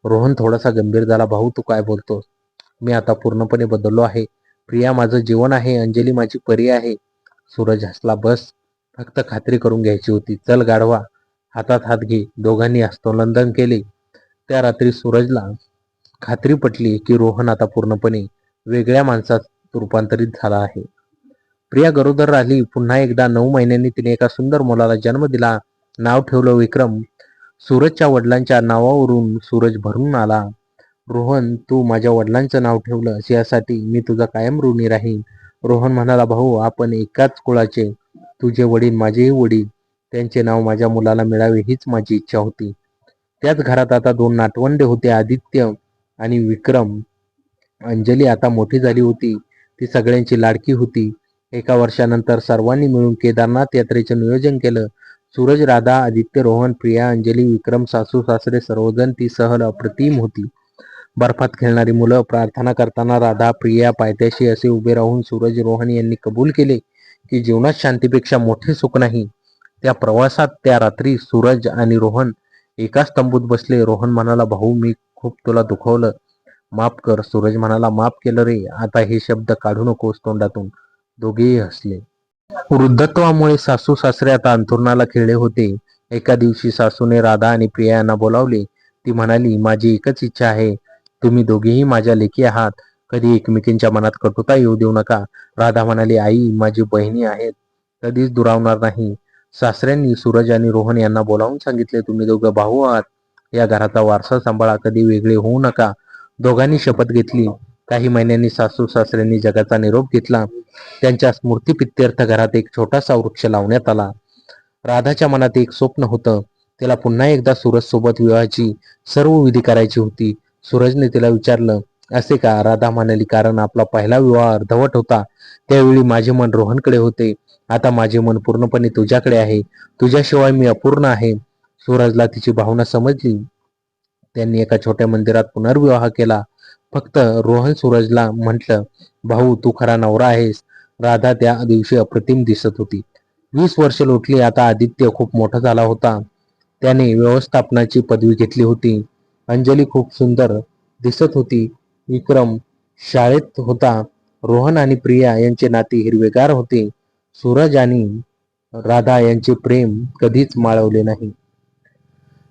रोहन थोडासा गंभीर झाला. भाऊ तू काय बोलतोस? मी आता पूर्णपणे बदललो आहे. प्रिया माझं जीवन आहे, अंजली माझी परी आहे. सूरज हसला, बस फक्त खात्री करून घ्यायची होती. चल गाढवा, हातात हात घे. दोघांनी हस्तोलंदन केले. त्या रात्री सूरजला खात्री पटली की रोहन आता पूर्णपणे वेगळ्या माणसात रूपांतरित झाला आहे. प्रिया गरोदर राहिली. पुन्हा एकदा 9 महिन्यांनी तिने एका सुंदर मुलाला जन्म दिला. नाव ठेवलं विक्रम. सूरजच्या वडिलांच्या नावावरून सूरज भरून आला. रोहन तू माझ्या वडिलांचं नाव ठेवलंस यासाठी मी तुझा कायम ऋणी राहीन. रोहन म्हणाला, भाऊ आपण एकाच कुळाचे, तुझे वडील माझेही वडील, त्यांचे नाव माझ्या मुलाला मिळावे हीच माझी इच्छा होती. त्याच घरात आता 2 नातवंडे होते, आदित्य आणि विक्रम. अंजली आता मोठी झाली होती. ती सगळ्यांची लाडकी होती. एका वर्षानंतर सर्वांनी मिळून केदारनाथ यात्रेचे नियोजन केलं. सूरज, राधा, आदित्य, रोहन, प्रिया, अंजली, विक्रम, सासू सासरे सर्वजण. ती सहल अप्रतिम होती. बर्फात खेळणारी मुलं, प्रार्थना करताना राधा, प्रिया पायथ्याशी असे उभे राहून सूरज, रोहन यांनी कबूल केले की जीवनात शांतीपेक्षा मोठे सुख नाही. त्या प्रवासात त्या रात्री सूरज आणि रोहन एकाच तंबूत बसले. रोहन म्हणाला, भाऊ मी खूप तुला दुखवलं, माफ कर. सूरज म्हणाला, माफ केलं रे, आता हे शब्द काढू नकोस तोंडातून. दोघेही हसले. वृद्धत्वामुळे सासू सासरे आता अंथरुणाला खिळले होते. एका दिवशी सासूने राधा आणि प्रिया यांना बोलावले. ती म्हणाली, माझी एकच इच्छा आहे, तुम्ही दोघेही माझ्या लेकी आहात, कधी एकमेकींच्या मनात कटुता येऊ देऊ नका. राधा म्हणाली, आई माझी बहिणी आहेत, कधीच दुरावणार नाही. सासऱ्यांनी सूरज आणि रोहन यांना बोलावून सांगितले, तुम्ही दोघं भाऊ आहात, या घराचा वारसा सांभाळा, कधी वेगळे होऊ नका. दोघांनी शपथ घेतली. काही महिन्यांनी सासू सासऱ्यांनी जगाचा निरोप घेतला. त्यांच्या स्मृतीप्रित्यर्थ घरात एक छोटासा वृक्ष लावण्यात आला. राधाच्या मनात एक स्वप्न होतं, तिला पुन्हा एकदा सूरज सोबत विवाहाची सर्व विधी करायची होती. सूरजने तिला विचारलं, असे का? राधा म्हणाली, कारण आपला पहिला विवाह अर्धवट होता. त्यावेळी माझे मन रोहनकडे होते, आता माझे मन पूर्णपणे तुझ्याकडे आहे. तुझ्याशिवाय मी अपूर्ण आहे. सूरजला तिची भावना समजली. त्यांनी एका छोट्या मंदिरात पुनर्विवाह केला. फक्त रोहन सूरजला म्हटलं, भाऊ तू खरा नवरा आहेस. राधा त्या दिवशी अप्रतिम दिसत होती. 20 वर्ष लोटली. आता आदित्य खूप मोठा झाला होता. त्याने व्यवस्थापनाची पदवी घेतली होती. अंजली खूप सुंदर दिसत होती. विक्रम शाळेत होता. रोहन आणि प्रिया यांचे नाते हिरवेगार होते. सूरज आणि राधा यांचे प्रेम कधीच माळवले नाही.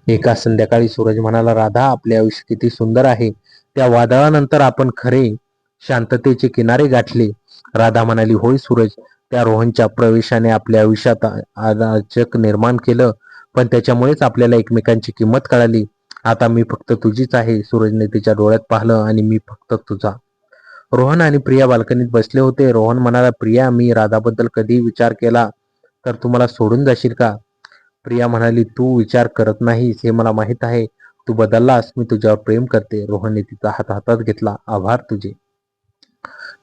एका संध्याकाळी सूरज म्हणाला, राधा आपले आयुष्य किती सुंदर आहे. त्या वादळानंतर आपण खरे शांततेचे किनारे गाठले. राधा म्हणाली, होय सूरज, त्या रोहनच्या प्रवेशाने आपल्या आयुष्यात अराजक निर्माण केलं, पण त्याच्यामुळेच आपल्याला एकमेकांची किंमत कळाली. आता मी फक्त तुझीच आहे. सूरजने तिच्या डोळ्यात पाहिलं, आणि मी फक्त तुझा. रोहन आणि प्रिया बाल्कनीत बसले होते. रोहन म्हणाला, प्रिया मी राधाबद्दल कधी विचार केला तर तुम्हाला सोडून जाशील का? प्रिया म्हणाली, तू विचार करत नाहीस हे मला माहीत आहे. तू बदललास. मी तुझ्यावर प्रेम करते. रोहनने तिचा हात हातात घेतला. आभार तुझे.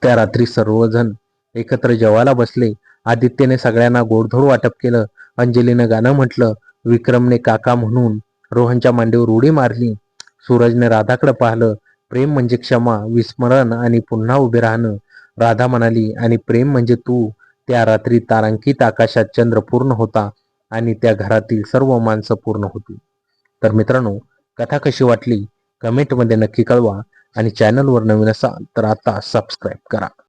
त्या रात्री सर्वजण एकत्र जेवायला बसले. आदित्यने सगळ्यांना गोडधोड वाटप केलं. अंजलीनं गाणं म्हटलं. विक्रमने काका म्हणून रोहनच्या मांडीवर उडी मारली. सूरजने राधाकडे पाहिलं. प्रेम म्हणजे क्षमा, विस्मरण आणि पुन्हा उभे राहणं. राधा म्हणाली, आणि प्रेम म्हणजे तू. त्या रात्री तारांकित आकाशात चंद्र पूर्ण होता आणि त्या घरातील सर्व माणसं पूर्ण होती. तर मित्रांनो, कथा कशी वाटली कमेंटमध्ये नक्की कळवा आणि चॅनलवर नवीन असाल तर आता सबस्क्राईब करा.